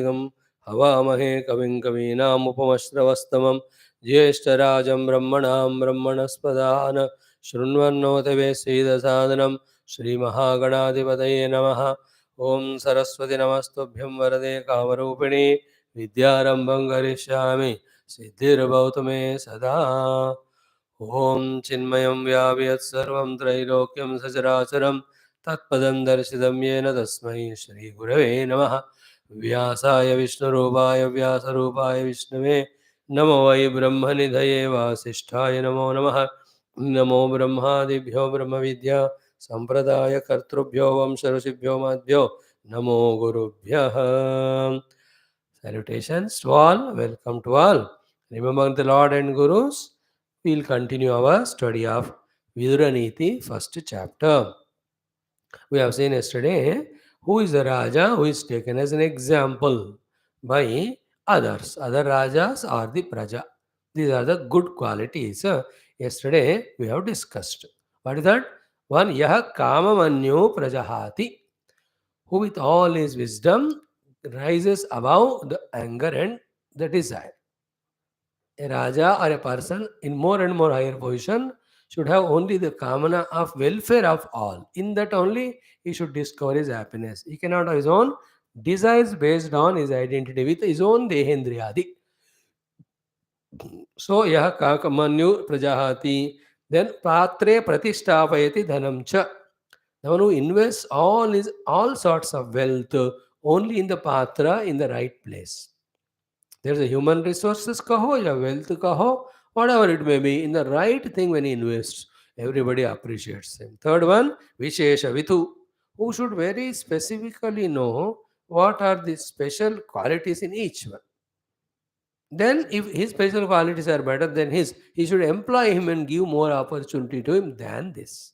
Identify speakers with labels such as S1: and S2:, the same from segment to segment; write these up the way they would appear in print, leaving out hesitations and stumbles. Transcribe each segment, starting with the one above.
S1: हवामहे कविं कवीनामुपमश्रवस्तमं ज्येष्ठराजं ब्रह्मणां ब्रह्मणस्पदान शृण्वन्नोतवे सीदसादनं श्रीमहागणाधिपतये नमः। ओं सरस्वती नमस्तुभ्यं वरदे कामरूपिणी विद्यारम्भं करिष्यामि सिद्धिर्भवतु मे सदा। ओं चिन्मयं व्याप्यत्सर्वं त्रैलोक्यं सचराचरं तत्पदं दर्शितं येन तस्मै श्रीगुरवे नमः। व्यासाय विष्णुरूपाय व्यासरूपाय विष्णवे नमो वै ब्रह्मनिधये वासिष्ठाय नमो नमः। नमो ब्रह्मादिभ्यो ब्रह्मविद्या सम्प्रदायकर्तृभ्यो वंशऋषिभ्यो माभ्यो नमो गुरुभ्यः। Salutations to all, welcome to all. Remember the Lord and Gurus. We'll continue our study of Vidura Neethi, first chapter. We have seen yesterday who is the Raja who is taken as an example by others. Other Rajas are the Praja. These are the good qualities. Yesterday we have discussed. What is that? One, Yaha Kamamanyu Prajahati, who with all his wisdom rises above the anger and the desire. A Raja or a person in more and more higher position should have only the kamana of welfare of all. In that only he should discover his happiness. He cannot have his own desires based on his identity with his own dehendriyadi. So yah kakamanyu prajahati. Then patre pratishtapayati dhanam cha. The one who invests all sorts of wealth only in the patra in the right place. There's a human resources kaho, ya wealth kaho, whatever it may be, in the right thing when he invests, everybody appreciates him. Third one, Vishesha Vithu, who should very specifically know what are the special qualities in each one. Then, if his special qualities are better than his, he should employ him and give more opportunity to him than this.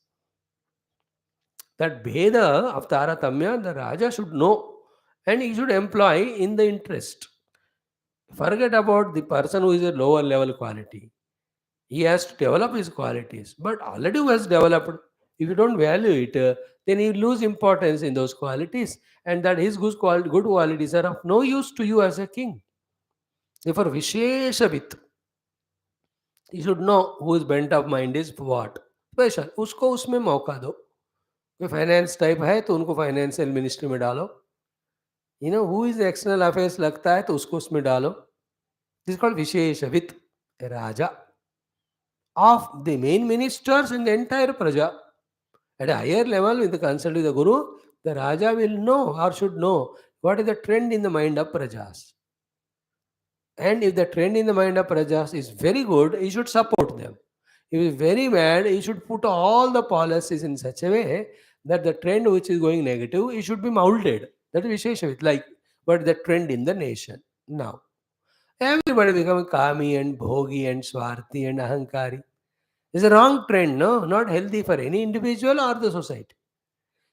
S1: That Bheda of Taratamya, the Raja should know and he should employ in the interest. Forget about the person who is a lower level quality. He has to develop his qualities, but already who has developed. If you don't value it, then you lose importance in those qualities, and that his good qualities are of no use to you as a king. Therefore, Visheshavit, you should know who is bent of mind is what. Special, उसको उसमें मौका दो. कोई finance type है तो उनको financial ministry में डालो. You know who is external affairs लगता है तो उसको उसमें डालो. This is called Visheshavit, a Raja. Of the main ministers in the entire Praja. At a higher level, with the consult of the Guru, the Raja will know or should know what is the trend in the mind of Prajas. And if the trend in the mind of Prajas is very good, he should support them. If it is very bad, he should put all the policies in such a way that the trend which is going negative, it should be molded. That is Visheshavit, like what is the trend in the nation now. Everybody becoming Kami and Bhogi and Swarthi and Ahankari. It's a wrong trend, no? Not healthy for any individual or the society.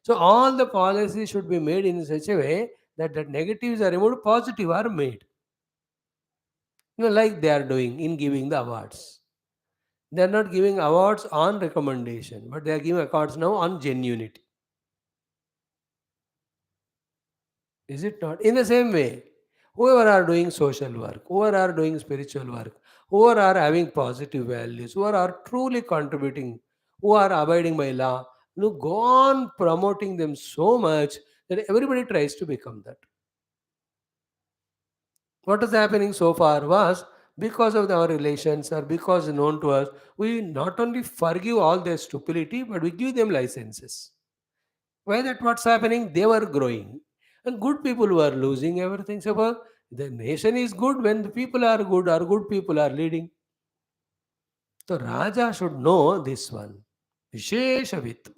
S1: So all the policies should be made in such a way that the negatives are removed, positive are made. Like they are doing in giving the awards. They are not giving awards on recommendation, but they are giving awards now on genuinity. Is it not? In the same way, whoever are doing social work, whoever are doing spiritual work, whoever are having positive values, whoever are truly contributing, who are abiding by law, go on promoting them so much that everybody tries to become that. What is happening so far was because of our relations or because known to us, we not only forgive all their stupidity, but we give them licenses. Why that what's happening? They were growing. And good people were losing everything. So the nation is good when the people are good or good people are leading. So Raja should know this one. Visheshavit.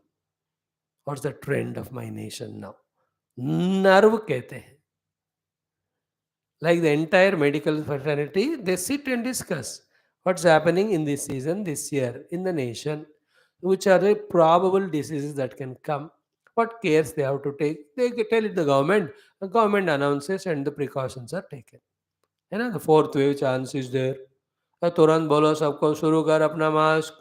S1: What's the trend of my nation now? Narv kehte hain. Like the entire medical fraternity, they sit and discuss what's happening in this season, this year, in the nation, which are the probable diseases that can come, what cares they have to take. They tell it the government announces and the precautions are taken. The fourth wave chance is there. तुरंत बोलो सबको शुरू कर अपना mask.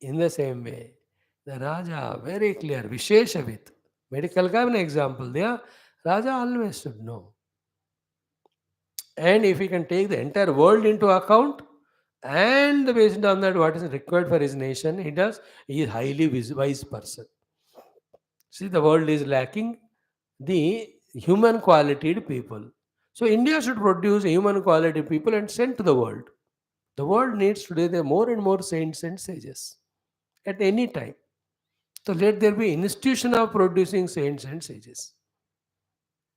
S1: In the same way, the Raja, very clear, Visheshavit. Medical का मैंने example दिया. राजा always should know. And if he can take the entire world into account, and based on that, what is required for his nation, he does. He is highly wise person. See, the world is lacking the human qualified people. So India should produce human quality people and send to the world. The world needs today the more and more saints and sages at any time. So let there be institution of producing saints and sages.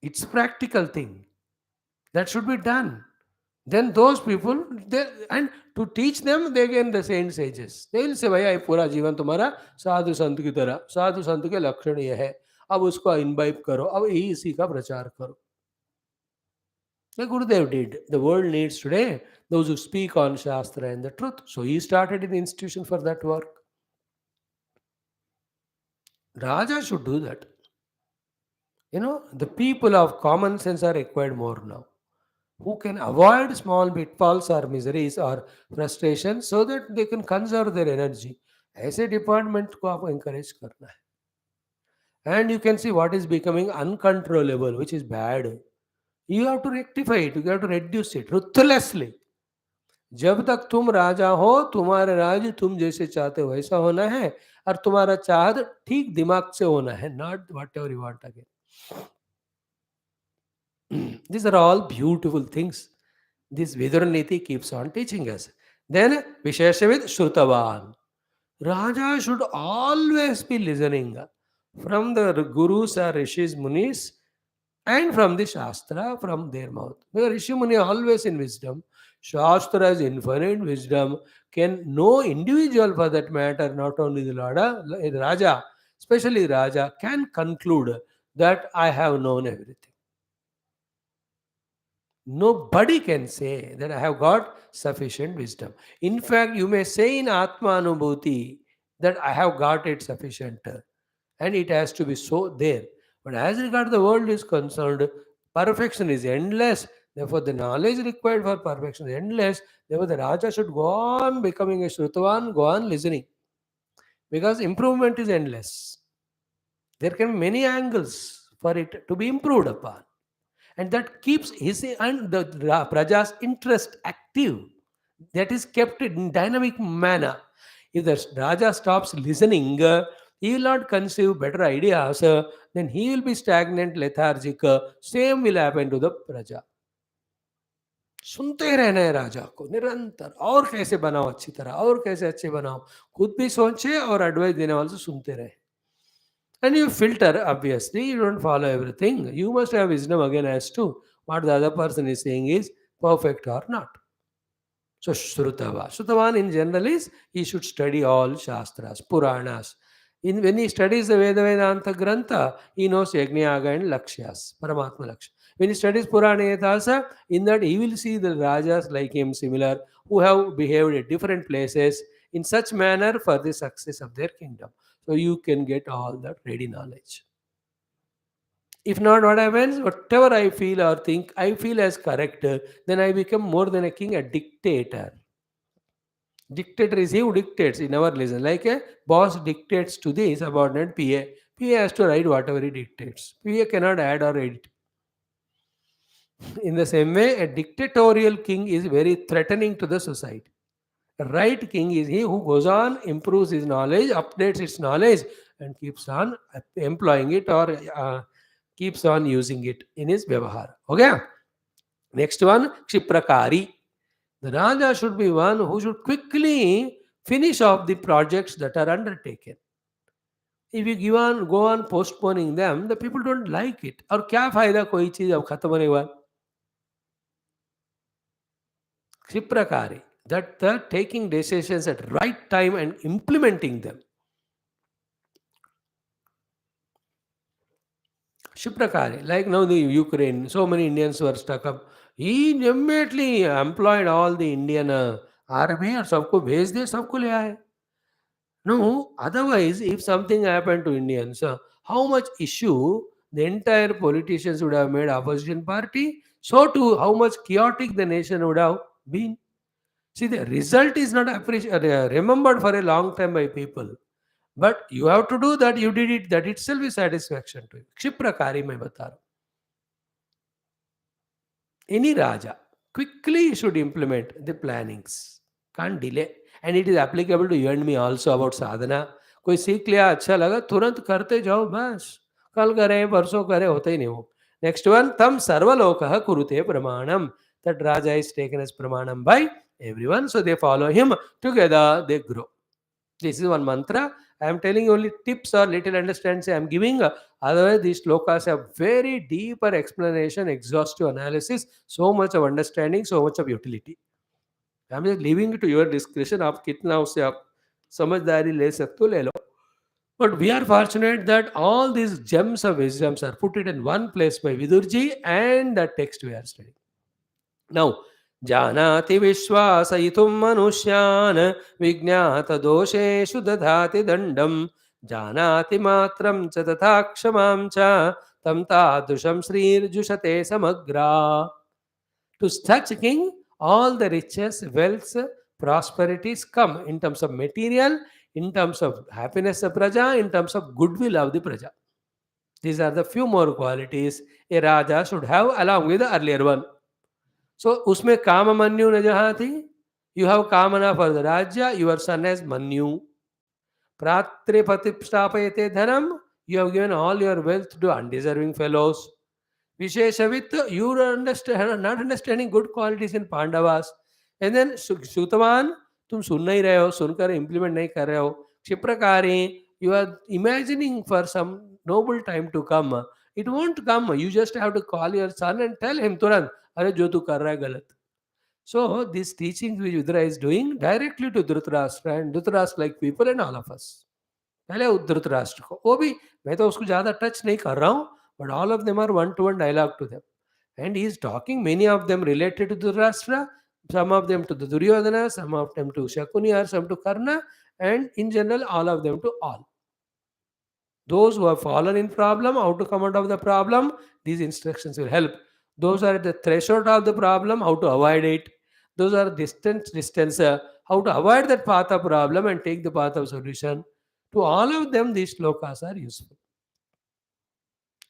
S1: It's practical thing that should be done. Then those people, and to teach them, they again the saint sages. They will say, भैया ये पूरा जीवन तुम्हारा साधु संत की तरह, साधु संत के लक्षण ये है, अब उसको इनबाइब करो, अब यही इसी का प्रचार करो. The Gurudev did. The world needs today those who speak on Shastra and the truth. So he started an institution for that work. Raja should do that. The people of common sense are required more now, who can avoid small pitfalls or miseries or frustration so that they can conserve their energy. ऐसे department को आपको encourage करना है. And you can see what is becoming uncontrollable, which is bad. You have to rectify it. You have to reduce it ruthlessly. जब तक तुम राजा हो, तुम्हारा राज्य तुम जैसे चाहते हो वैसा होना है, और तुम्हारा चाहत ठीक दिमाग से होना है, not whatever you want again. These are all beautiful things. This Vidura Neethi keeps on teaching us. Then Visheshavid Shrutavan. Raja should always be listening from the gurus or rishis, munis, and from the Shastra, from their mouth. Because Rishi Muni always in wisdom. Shastra is infinite wisdom. Can no individual for that matter, not only the Raja, especially Raja, can conclude that I have known everything. Nobody can say that I have got sufficient wisdom. In fact, you may say in Atma Anubhuti that I have got it sufficient, and it has to be so there. But as regard the world is concerned, perfection is endless. Therefore, the knowledge required for perfection is endless. Therefore, the Raja should go on becoming a Shrutavan, go on listening. Because improvement is endless. There can be many angles for it to be improved upon. And that keeps his and the Praja's interest active. That is kept in dynamic manner. If the Raja stops listening, he will not conceive better ideas, then he will be stagnant, lethargic. Same will happen to the Praja. सुनते रहना है राजा को निरंतर, और कैसे बनाओ अच्छी तरह, और कैसे अच्छे बनाओ, खुद भी सोचे और एडवाइस देने वाले से सुनते रहे. And you filter, obviously, you don't follow everything. You must have wisdom again as to what the other person is saying is perfect or not. So, Shrutava. Shrutavan in general is he should study all Shastras, Puranas. When he studies the Vedanta Grantha, he knows Yajnayaga and Lakshyas, Paramatma Lakshya. When he studies Purana Yatasa, in that he will see the Rajas like him, similar, who have behaved at different places in such manner for the success of their kingdom. So you can get all that ready knowledge. If not, what happens? Whatever I feel or think, I feel as correct, then I become more than a king, a dictator. Dictator is he who dictates, he never listens. Like a boss dictates to the subordinate PA. PA has to write whatever he dictates. PA cannot add or edit. In the same way, a dictatorial king is very threatening to the society. A right king is he who goes on, improves his knowledge, updates its knowledge, and keeps on employing it or keeps on using it in his vyavahar. Okay? Next one, Kshiprakari. The Raja should be one who should quickly finish off the projects that are undertaken. If you go on postponing them, the people don't like it. और क्या फायदा कोई चीज अब खत्म होने के बाद? Kshiprakari, that the taking decisions at right time and implementing them. Shiprakari, like now the Ukraine, so many Indians were stuck up. He immediately employed all the Indian army और सबको भेज दे, सबको ले आए. No, otherwise, if something happened to Indians, how much issue the entire politicians would have made opposition party, so too how much chaotic the nation would have been. See, the result is not remembered for a long time by people, But you have to do that. You did it. That itself is satisfaction to you. Kshiprakaari mein bata raha hu. Any Raja quickly should implement the plannings. Can't delay. And it is applicable to you and me also about sadhana. कोई सीख लिया अच्छा लगा तुरंत करते जाओ बस. कल करें परसों करें होता ही नहीं वो. Next one, tam sarvalokah kurute pramanam. That Raja is taken as pramanam by everyone. So they follow him. Together they grow. This is one mantra. I am telling you only tips or little understanding I am giving. Otherwise, these slokas have very deeper explanation, exhaustive analysis, so much of understanding, so much of utility. I am just leaving it to your discretion. आप कितना उससे आप समझदारी ले सकते हो ले लो. But we are fortunate that all these gems of wisdoms are put it in one place by Vidurji and the text we are studying. Now, जानाति विश्वासयितुं मनुष्यान् विज्ञातदोषेषु दधाति दण्डं जानाति मात्रं च तथा क्षमां च तं तादृशं श्रीर्जुषते समग्रा. To such king, all the riches, wealth, prosperities come in terms of material, in terms of happiness of praja, in terms of goodwill of the praja. These are the few more qualities a Raja should have along with the earlier one. So, उसमें काम मन्यु न जहाँ थी. You have kamana for the Raja, your son has Manyu. Pratre patipstapayate dhanam, you have given all your wealth to undeserving fellows. Visheshavit, you are not understanding good qualities in Pandavas. And then Sutavan, तुम सुन नहीं रहे हो, सुनकर implement नहीं कर रहे हो. Kshiprakaari, you are imagining for some noble time to come. It won't come. You just have to call your son and tell him तुरंत, अरे जो तू कर रहा है गलत. So this teaching which Vidura is doing directly to Dhritarashtra and Dhritarashtra like people and all of us. पहले धृतराष्ट्र को वो भी मैं तो उसको ज़्यादा टच नहीं कर रहा हूँ but all of them are one-to-one dialogue to them. And he is talking many of them related to Dhritarashtra, some of them to the Duryodhana, some of them to Shakuni or some to Karna, and in general all of them to all. Those who have fallen in problem, how to come out of the problem, these instructions will help. Those are at the threshold of the problem, how to avoid it. Those are distance, how to avoid that path of problem and take the path of solution. To all of them, these slokas are useful.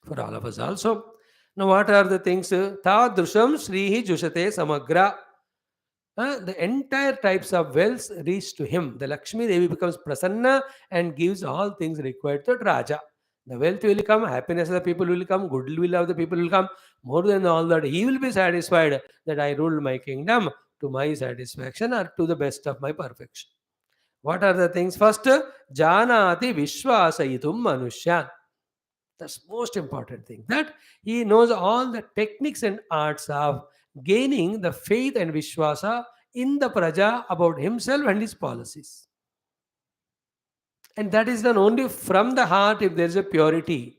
S1: For all of us also. Now, what are the things? Tadrusham Srihi Jushate Samagra. The entire types of wealth reach to him. The Lakshmi Devi becomes prasanna and gives all things required to Raja. The wealth will come, happiness of the people will come, goodwill of the people will come. More than all that, he will be satisfied that I ruled my kingdom to my satisfaction or to the best of my perfection. What are the things? First, Janati Vishwasayitum Manushyan. That's most important thing. That he knows all the techniques and arts of gaining the faith and Vishwasa in the Praja about himself and his policies. And that is done only from the heart if there is a purity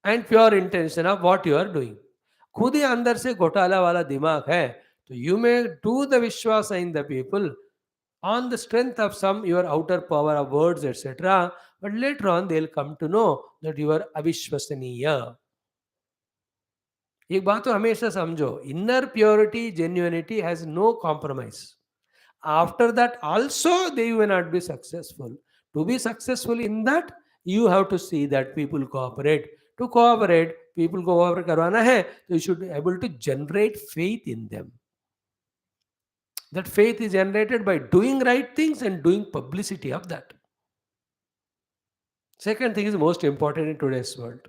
S1: and pure intention of what you are doing. खुद ही अंदर से घोटाला वाला दिमाग है तो you may do the Vishwasa in the people on the strength of some your outer power of words, etc. But later on they'll come to know that you are avishwasaniya. एक बात तो हमेशा समझो, inner purity, genuinity has no compromise. After that also they will not be successful. To be successful in that, you have to see that people cooperate. To cooperate, people को cooperate करवाना है, so you should be able to generate faith in them. That faith is generated by doing right things and doing publicity of that. Second thing is most important in today's world.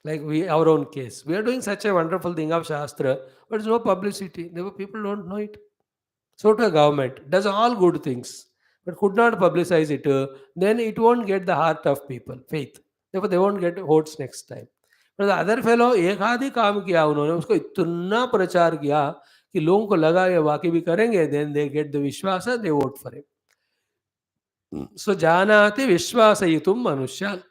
S1: Like our own case. We are doing such a wonderful thing of Shastra, but there's no publicity. People don't know it. So to a government does all good things, but could not publicize it, then it won't get the heart of people, faith. Therefore, they won't get votes next time. But the other fellow, एक आध ही काम किया उन्होंने, उसको इतना प्रचार किया कि लोगों को लगा ये वाकई भी करेंगे, then they get the विश्वास, they vote for him. So जानाति विश्वासयितुं मनुष्यान्.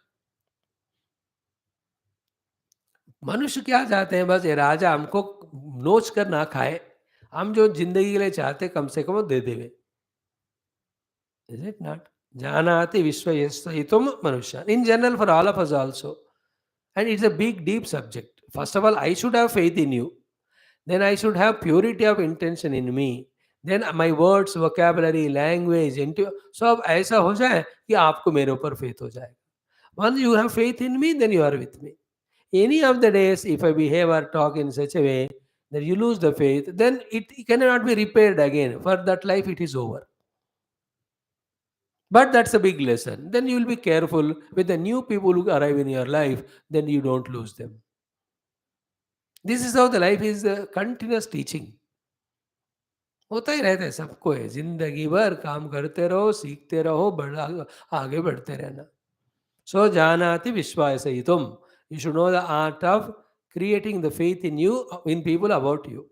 S1: मनुष्य क्या चाहते हैं? बस ये राजा हमको नोच कर ना खाए, हम जो जिंदगी के लिए चाहते कम से कम दे देवे. Is it not? Janati Vishwayasayitum Manusha. In general, for all of us also. And it's a big, deep subject. First of all, I should have faith in you. Then I should have purity of intention in me. Then my words, vocabulary, language, into सब ऐसा हो जाए कि आपको मेरे ऊपर faith हो जाएगा। Once you have faith in me, then you are with me. Any of the days, if I behave or talk in such a way that you lose the faith, then it cannot be repaired again. For that life, it is over. But that's a big lesson. Then you will be careful with the new people who arrive in your life, then you don't lose them. This is how the life is a continuous teaching. होता ही रहता है सबको, है जिंदगी भर काम करते रहो, सीखते रहो, बढ़ा आगे बढ़ते रहना. So janati vishwasayitum. You should know the art of creating the faith in you, in people about you.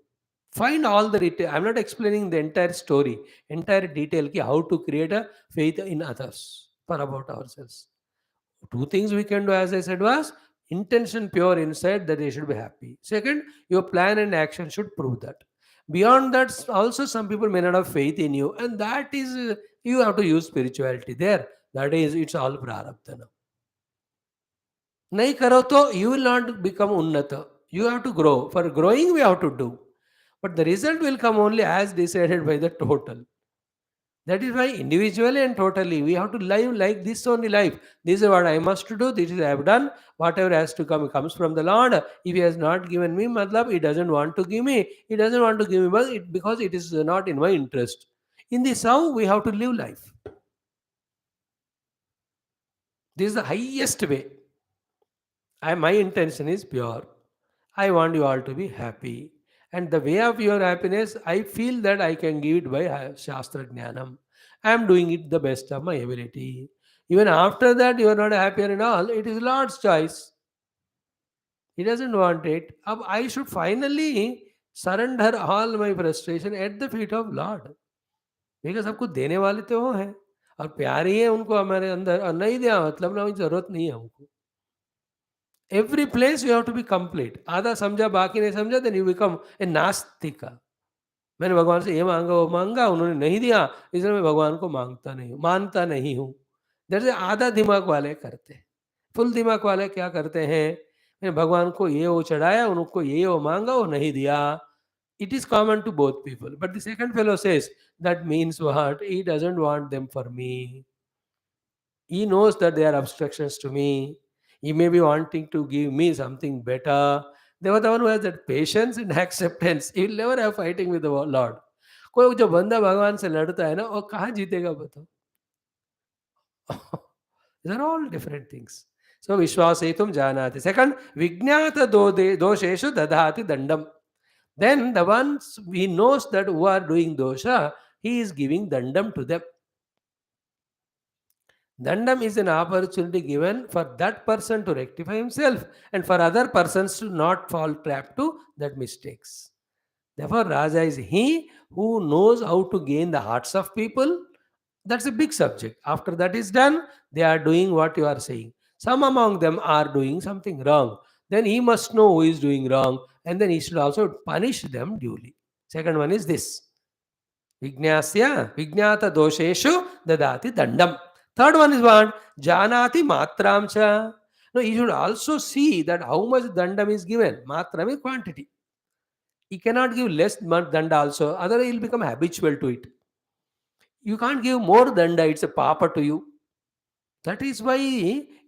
S1: Find all the detail. I'm not explaining the entire story, entire detail ki how to create a faith in others for about ourselves. Two things we can do, as I said, was intention pure inside that they should be happy. Second, your plan and action should prove that. Beyond that, also some people may not have faith in you, and that is you have to use spirituality there. That is, it's all prarabdha. नहीं करो तो you will not become unnata. You have to grow. For growing, we have to do. But the result will come only as decided by the total. That is why individually and totally we have to live like this only life. This is what I must do. This is I have done. Whatever has to come comes from the Lord. If He has not given me, matlab, He doesn't want to give me. He doesn't want to give me because it is not in my interest. In this how we have to live life. This is the highest way. My intention is pure. I want you all to be happy. And the way of your happiness, I feel that I can give it by Shastra Jnanam. I am doing it the best of my ability. Even after that, you are not happier and all. It is Lord's choice. He doesn't want it. I should finally surrender all my frustration at the feet of Lord. Because सबको देने वाले तो वो हैं और प्यार ही है उनको हमारे अंदर, और नहीं दिया मतलब ना जरूरत नहीं है हमको. Every place you have to be complete. आधा समझा बाकी नहीं समझा, then you become a नास्तिका. मैंने भगवान से ये मांगा वो मांगा, उन्होंने नहीं दिया, इसलिए मैं भगवान को मांगता नहीं हूँ, मानता नहीं हूँ. जैसे आधा दिमाग वाले करते हैं. फुल दिमाग वाले क्या करते हैं, मैंने भगवान को ये वो चढ़ाया, उनको ये वो मांगा, वो नहीं दिया. It is common to both people. But the second fellow says, that means what? He doesn't want them for me. He knows that they are obstructions to me. He may be wanting to give me something better. They were the one who has that patience and acceptance. He will never have fighting with the Lord. कोई जो बंदा भगवान से लड़ता है ना, वो कहाँ जीतेगा बताओ. These are all different things. So Vishwasetum Janati. Second, Vijnata Dosheshu Dadhati Dandam. Then the ones he knows that who are doing dosha, he is giving dandam to them. Dandam is an opportunity given for that person to rectify himself and for other persons to not fall trap to that mistakes. Therefore, Raja is he who knows how to gain the hearts of people. That's a big subject. After that is done, they are doing what you are saying. Some among them are doing something wrong. Then he must know who is doing wrong, and then he should also punish them duly. Second one is this. Vijnasya, Vijnata dosheshu dadati dandam. Third one is what? Janati matramcha. No, he should also see that how much dandam is given. Matram is quantity. He cannot give less danda also, otherwise he will become habitual to it. You can't give more danda, it's a papa to you. That is why,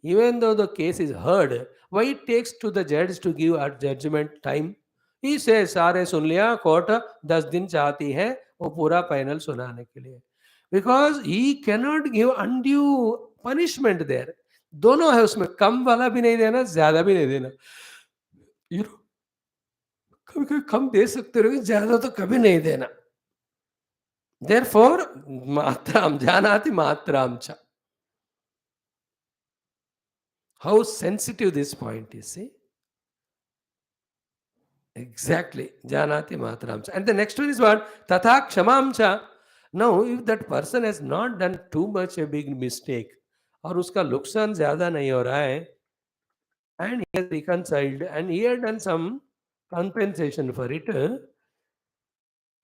S1: even though the case is heard, why it takes to the judge to give a judgment time? He says, सारे सुन लिया, court 10 दिन चाहती है वो पूरा panel सुनाने के लिए. Because he cannot give undue punishment there. दोनों है उसमें, कम वाला भी नहीं देना, ज्यादा भी नहीं देना. You know, कभी कभी कम दे सकते हो, ज्यादा तो कभी नहीं देना. Therefore, matram janati matram cha. How sensitive this point is, see? Exactly. Janati matram cha. And the next one is what? Tatha kshamam cha. Now, if that person has not done too much a big mistake, और उसका नुकसान ज्यादा नहीं हो रहा है, and he has reconciled and he had done some compensation for it,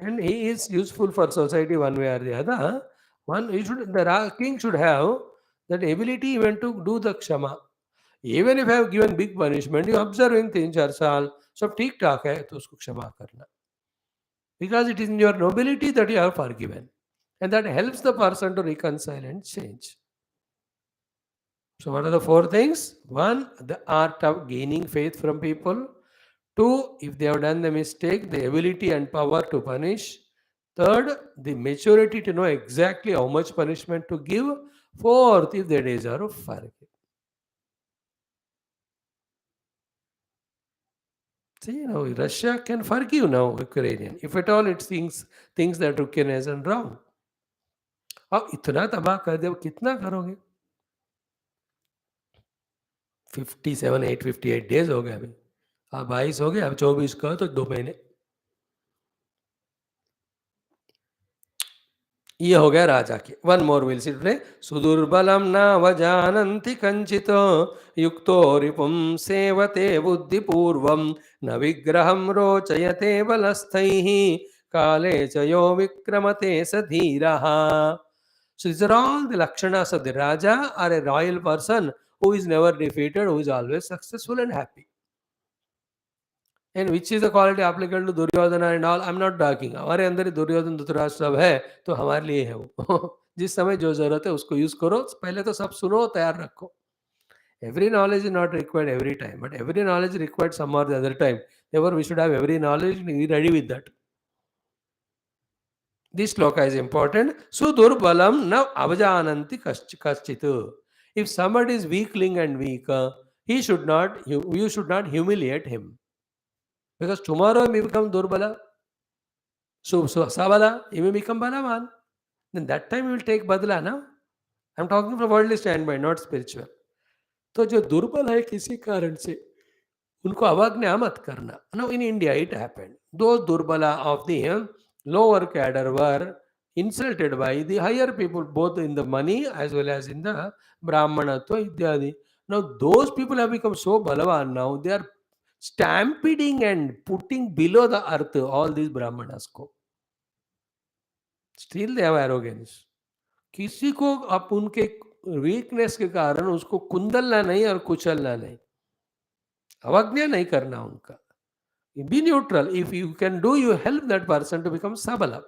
S1: and he is useful for society one way or the other, the king should have that ability even to do the kshama. Even if I have given big punishment, you observing 3-4 साल सब ठीक ठाक है तो उसको क्षमा करना. because it is in your nobility that you are forgiven. And that helps the person to reconcile and change. So, what are the four things? One, the art of gaining faith from people. Two, if they have done the mistake, the ability and power to punish. Third, the maturity to know exactly how much punishment to give. Fourth, if they deserve forgive. See, Russia can forgive now Ukrainian. If at all it thinks that Ukraine has done wrong. अब इतना तबाह कर दे, कितना करोगे? 58 days हो गए अभी। अब 22 हो गए, अब 24 का तो 2 महीने। ये हो गया राजा के। One more will see today. सुदुर्बलम न वजानन्ति कंचित युक्तो रिपुं सेवते बुद्धिपूर्वं न विग्रहं रोचयते बलस्थैः काले च यो विक्रमते स धीरः. So these are all the lakshanas of the Raja or a royal person who is never defeated, who is always successful and happy. And which is the quality applicable to Duryodhan and all? I'm not talking. हमारे अंदर ही दुर्योधन धृतराष्ट्र सब है, तो हमारे लिए है वो. जिस समय जो जरूरत है उसको यूज करो. पहले तो सब सुनो, तैयार रखो. Every knowledge is not required every time, but every knowledge is required some or the other time. Therefore, we should have every knowledge and be ready with that. This sloka is important. Sudurbalam na avajananti kaschit. If somebody is weakling and weak, you should not humiliate him. Because tomorrow he may become durbala. So sabala, he may become balavan. Then that time he will take badla, na? I'm talking from worldly standpoint, not spiritual. तो जो दुर्बल है किसी कारण से उनको अवज्ञा मत करना. Now in India it happened. Those durbala of the lower cadre were insulted by the higher people, both in the money as well as in the brahmanatva ityadi. Now those people have become so balavan now, they are stampeding and putting below the earth all these brahmanas को. Still they have arrogance. किसी को आप उनके weakness के कारण उसको कुंदलना नहीं और कुचलना नहीं, अवज्ञा नहीं करना उनका. Be neutral. If you can do, you help that person to become sabala.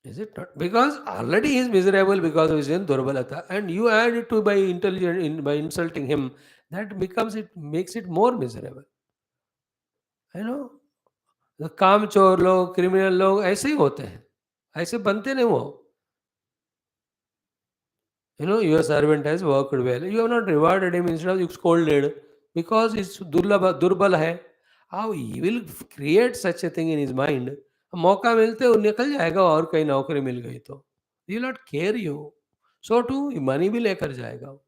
S1: Is it not? Because already he is miserable because of his durbalata, and you add it to by by insulting him, that makes it more miserable. You know, the कामचोर लोग, criminal लोग ऐसे ही होते हैं, ऐसे बनते नहीं वो. Your servant has worked well. You have not rewarded him, instead of you scolded because it's दुर्बल है. How he will create such a thing in his mind. मौका मिलते वो निकल जाएगा और कहीं नौकरी मिल गई तो. He will not care you. So too, money भी लेकर जाएगा.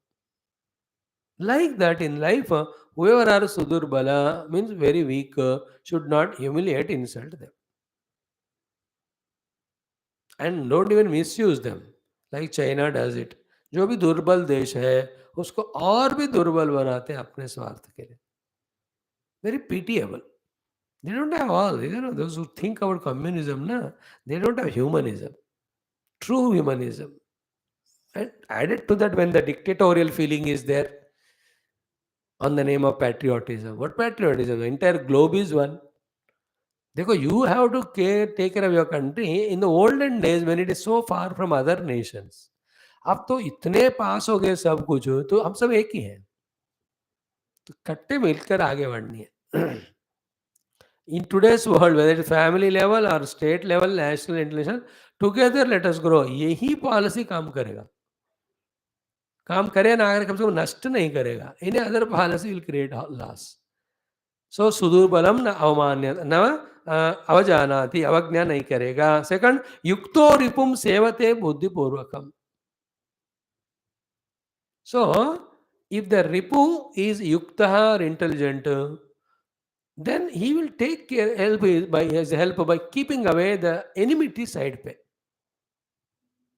S1: Like that in life, whoever are sudurbala means very weak, should not humiliate, insult them. And don't even misuse them like China does it. जो भी दुर्बल देश है उसको और भी दुर्बल बनाते हैं अपने स्वार्थ के लिए. Very pitiable. They don't have all. Those who think about communism, they don't have humanism, true humanism. And added to that, when the dictatorial feeling is there on the name of patriotism. What patriotism? The entire globe is one. देखो, you have to take care of your country in the olden days when it is so far from other nations. अब तो इतने पास हो गए सब कुछ, तो हम सब एक ही हैं. तो कट्टे मिलकर आगे बढ़नी है. In today's world, whether it's family level or state level, national, international, together let us grow. यही पॉलिसी काम करेगा. काम करे ना, अगर कम से कम नष्ट नहीं करेगा. Any other policy will create loss. सो सुदुर्बलम न अवमान्य न अवजानाति, अवज्ञा नहीं करेगा. सेकंड, युक्तो रिपुम सेवते बुद्धिपूर्वकम. सो इफ द रिपु इज युक्तः or intelligent, then he will take care, help by keeping away the enmity side पे.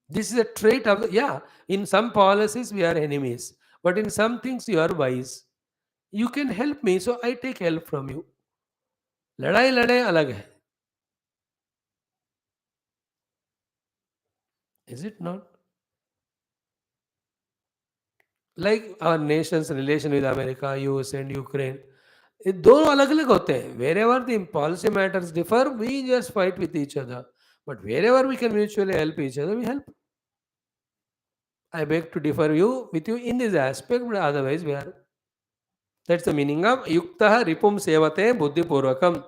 S1: This is a trait of, in some policies we are enemies, but in some things you are wise. You can help me, so I take help from you. लड़ाई लड़े अलग है. Is it not? Like our nation's relation with America, US and Ukraine. ये दोनों अलग-अलग होते हैं. Wherever the policy matters differ, we just fight with each other. But wherever we can mutually help each other, we help. I beg to differ with you in this aspect, but otherwise we are. That's the meaning of yuktah ripum sevate buddhipurvakam.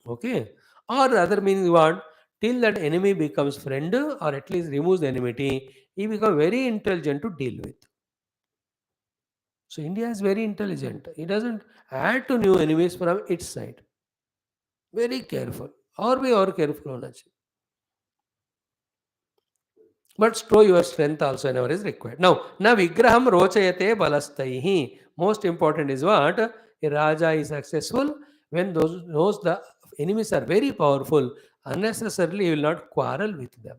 S1: Okay? Or the other meaning what? Till that enemy becomes friend or at least removes the enmity, he becomes very intelligent to deal with. So India is very intelligent. It doesn't add to new enemies from its side. Very careful. और भी और careful होना चाहिए. But show your strength also whenever is required. Now, na vigraham rochayate balastaihi. Most important is what? A Raja is successful when those knows the enemies are very powerful. Unnecessarily, he will not quarrel with them.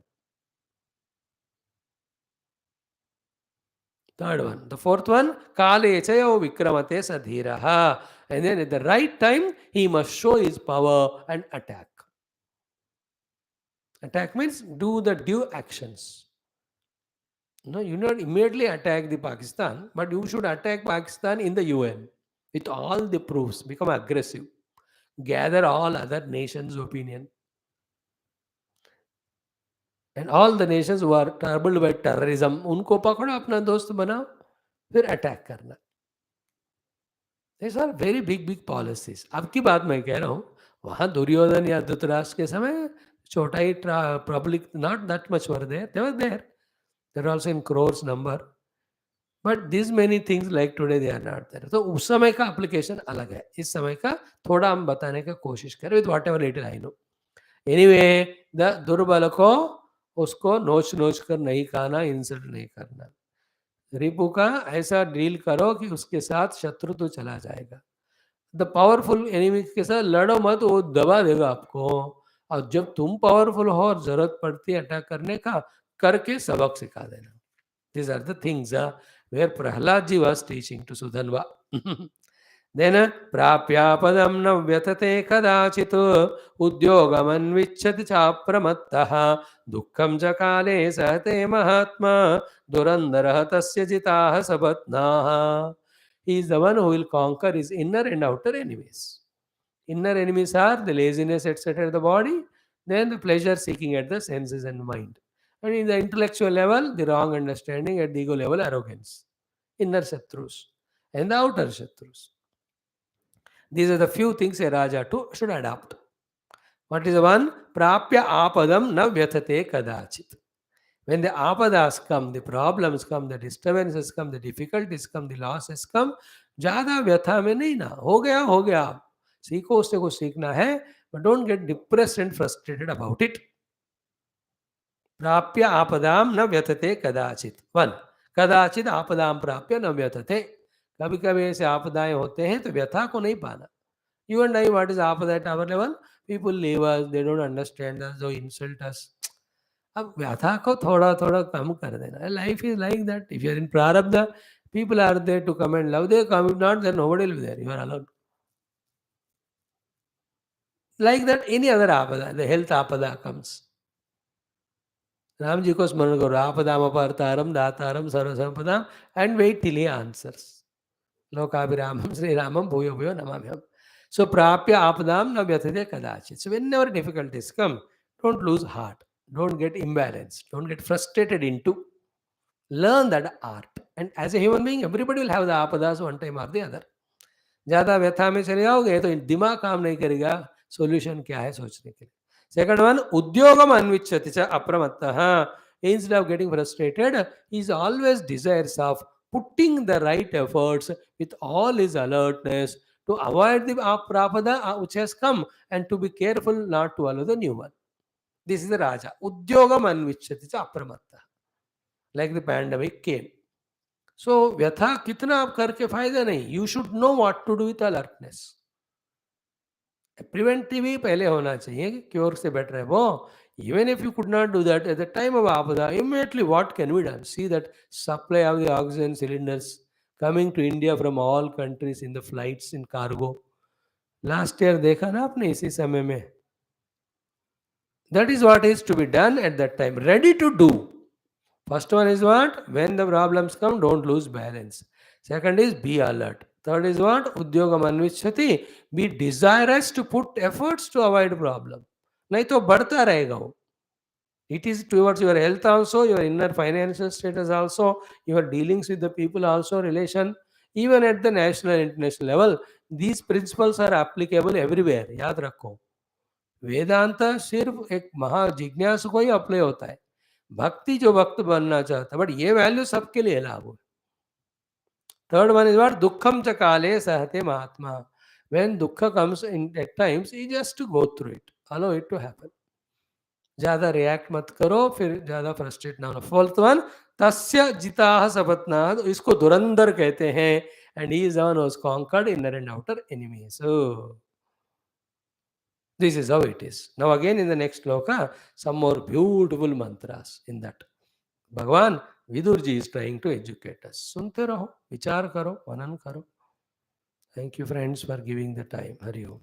S1: Third one. The fourth one, Kale chayo vikramate sadhiraha. And then at the right time, he must show his power and attack. Attack means do the due actions. No, you not immediately attack the Pakistan, but you should attack Pakistan in the UN with all the proofs. Become aggressive. Gather all other nations' opinion. And all the nations who are troubled by terrorism, उनको पकड़ो अपना दोस्त बनाओ, फिर attack करना. These are very big policies. अब की बात मैं कह रहा हूँ, वहाँ दुर्योधन या धृतराष्ट्र के समय छोटा ही public, not that much were there. They were there. They were also in crores number. But this many things like today they are not there. तो उस समय का एप्लीकेशन अलग है, इस समय का थोड़ा हम बताने का कोशिश करें with what ever little I know. Anyway, the दुर्बल को उसको नोच नोच कर नहीं खाना, इंसल्ट नहीं करना. रिपु का ऐसा डील करो कि उसके साथ शत्रु तो चला जाएगा. द पावरफुल एनिमी के साथ लड़ो मत, वो दबा देगा आपको. और जब तुम पावरफुल हो और जरूरत पड़ती है अटैक करने का, करके सबक सिखा देना. These are the things where Prahaladji was teaching to Sudhanva. Then prapyapadam na vyatate kadachit udyogamanvichati chapramattah dukkham cha kale sate mahatma durandaraha tasya jitaha sabatnaha. He is the one who will conquer his inner and outer enemies. Inner enemies are the laziness, etc., at the body, then the pleasure seeking at the senses and mind. And in the intellectual level, the wrong understanding, at the ego level, arrogance. Inner Shatrus and the outer Shatrus. These are the few things a Raja too should adopt. What is the one? Prapya apadam na vyatate kadachit. When the apadas come, the problems come, the disturbances come, the difficulties come, the losses come, ज़्यादा व्यथा में नहीं ना, हो गया. सीखो, उससे कुछ सीखना है, but don't get depressed and frustrated about it. प्राप्य आपदाम न व्यथते कदाचित. वन, कदाचित आपदाम प्राप्य न व्यथते. कभी कभी ऐसे आपदाएं होते हैं तो व्यथा को नहीं पाना. You and I, what is आपदा at our level? People leave us, they don't understand us, they insult us. अब व्यथा को थोड़ा थोड़ा कम कर देना. Life is like that. If you are in prarabdha, people are there to come and love. They come. If not, then nobody will be there. You are alone. Like that, any other apada, the health apada comes. Ram ji को स्मरण करो, आपदाम अपारतारम दातारम सर्वसंपदाम, and wait till he answers. लोकाभिरामम Shri रामम भूयो भूयो नमाम्यहम. So prapya apadam na vyatite kadachit. So whenever difficulties come, don't lose heart. Don't get imbalanced. Don't get frustrated into. Learn that art. And as a human being, everybody will have the apadas one time or the other. ज़्यादा व्यथा में चले जाओगे तो दिमाग काम नहीं करेगा सॉल्यूशन क्या है सोचने के लिए. सेकंड वन, उद्योगम अन्विच्छति च अप्रमत्तः. Instead of getting frustrated, he is always desirous of putting the right efforts with all his alertness to avoid the aprapada which has come and to be careful not to allow the new one. This is the Raja. Udyogam अन्विच्छति च अप्रमत्तः. Like the pandemic came. सो व्यथा कितना आप करके फायदा नहीं. You should know what to do with alertness. Preventive ही पहले होना चाहिए कि क्योर से बेटर है वो. Even if you could not do that at the time of Apada, immediately what can be done? See that supply of the oxygen cylinders coming to India from all countries in the flights in cargo. Last year देखा ना आपने इसी समय में. That is what is to be done at that time. Ready to do. First one is what? When the problems come, don't lose balance. Second is be alert. Third is what? Udyogam anvishati. Be desirous to put efforts to avoid problem. नहीं तो बढ़ता रहेगा वो. It is towards your health also, your inner financial status also, your dealings with the people also, relation, even at the national and international level. These principles are applicable everywhere. याद रखो. वेदांत सिर्फ एक महा जिज्ञासु को ही अप्लाई होता है. भक्ति जो भक्त बनना चाहता है, बट ये वैल्यू सबके लिए लागू है. Third one is what? Dukkham cha kale sahate mahatma. When dukkha comes in at times, you just to go through it. Allow it to happen. ज़्यादा रिएक्ट मत करो, फिर ज़्यादा फ्रस्ट्रेट ना हो. फोर्थ वन, तस्य जिताह सपत्नाद, इसको धुरंधर कहते हैं. And he is one was conquered inner and outer enemy. So this is how it is. Now again in the next shloka, some more beautiful mantras in that. Bhagavan Vidurji is trying to educate us. सुनते रहो, विचार करो, मनन करो. Thank you friends for giving the time. Hari Om.